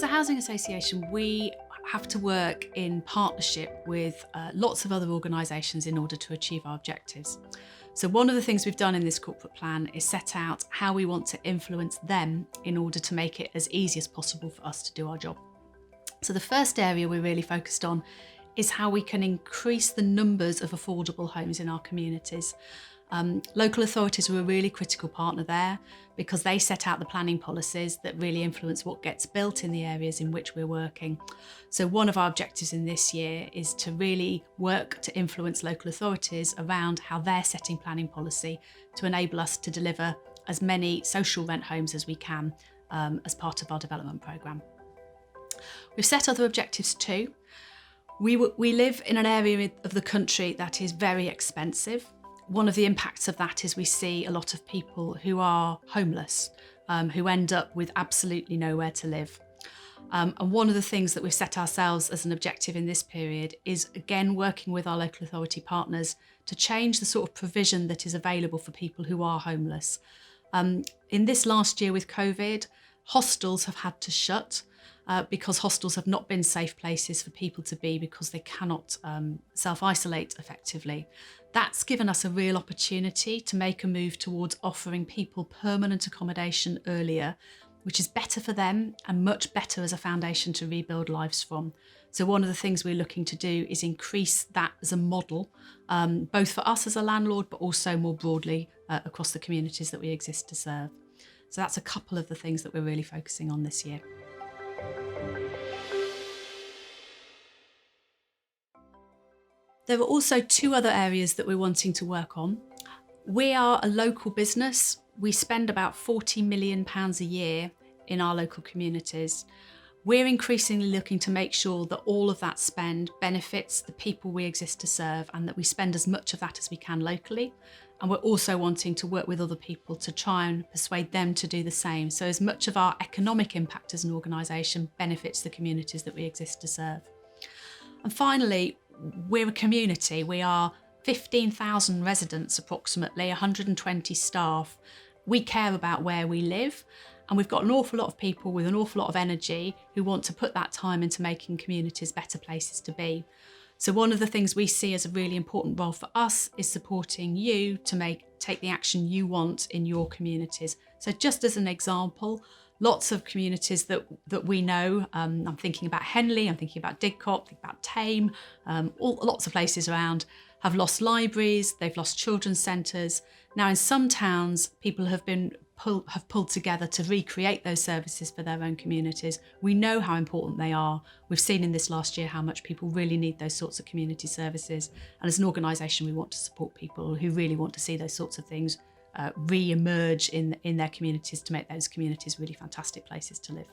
as a housing association, we have to work in partnership with lots of other organisations in order to achieve our objectives. So one of the things we've done in this corporate plan is set out how we want to influence them in order to make it as easy as possible for us to do our job. So the first area we're really focused on is how we can increase the numbers of affordable homes in our communities. Local authorities are a really critical partner there because they set out the planning policies that really influence what gets built in the areas in which we're working. So one of our objectives in this year is to really work to influence local authorities around how they're setting planning policy to enable us to deliver as many social rent homes as we can as part of our development programme. We've set other objectives too. We live in an area of the country that is very expensive. One of the impacts of that is we see a lot of people who are homeless, who end up with absolutely nowhere to live. And one of the things that we've set ourselves as an objective in this period is, again, working with our local authority partners to change the sort of provision that is available for people who are homeless. In this last year with COVID, hostels have had to shut because hostels have not been safe places for people to be because they cannot self-isolate effectively. That's given us a real opportunity to make a move towards offering people permanent accommodation earlier, which is better for them and much better as a foundation to rebuild lives from. So one of the things we're looking to do is increase that as a model, both for us as a landlord, but also more broadly across the communities that we exist to serve. So that's a couple of the things that we're really focusing on this year. There are also two other areas that we're wanting to work on. We are a local business. We spend about £40 million a year in our local communities. We're increasingly looking to make sure that all of that spend benefits the people we exist to serve and that we spend as much of that as we can locally. And we're also wanting to work with other people to try and persuade them to do the same. So as much of our economic impact as an organisation benefits the communities that we exist to serve. And finally, we're a community. We are 15,000 residents approximately, 120 staff. We care about where we live, and we've got an awful lot of people with an awful lot of energy who want to put that time into making communities better places to be. So one of the things we see as a really important role for us is supporting you to take the action you want in your communities. So just as an example, lots of communities that we know, I'm thinking about Henley, I'm thinking about Didcot, thinking about Tame, lots of places around, have lost libraries, they've lost children's centres. Now in some towns, people have pulled together to recreate those services for their own communities. We know how important they are. We've seen in this last year how much people really need those sorts of community services. And as an organisation, we want to support people who really want to see those sorts of things re-emerge in their communities to make those communities really fantastic places to live.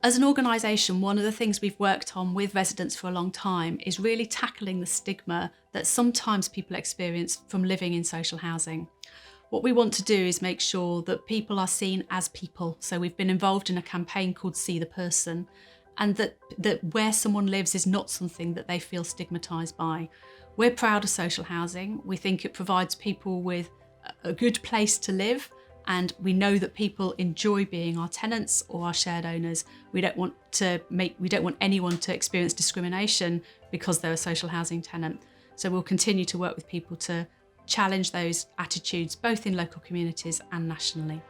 As an organisation, one of the things we've worked on with residents for a long time is really tackling the stigma that sometimes people experience from living in social housing. What we want to do is make sure that people are seen as people. So we've been involved in a campaign called See the Person, and that where someone lives is not something that they feel stigmatised by. We're proud of social housing. We think it provides people with a good place to live, and we know that people enjoy being our tenants or our shared owners. We don't want anyone to experience discrimination because they're a social housing tenant. So we'll continue to work with people to challenge those attitudes, both in local communities and nationally.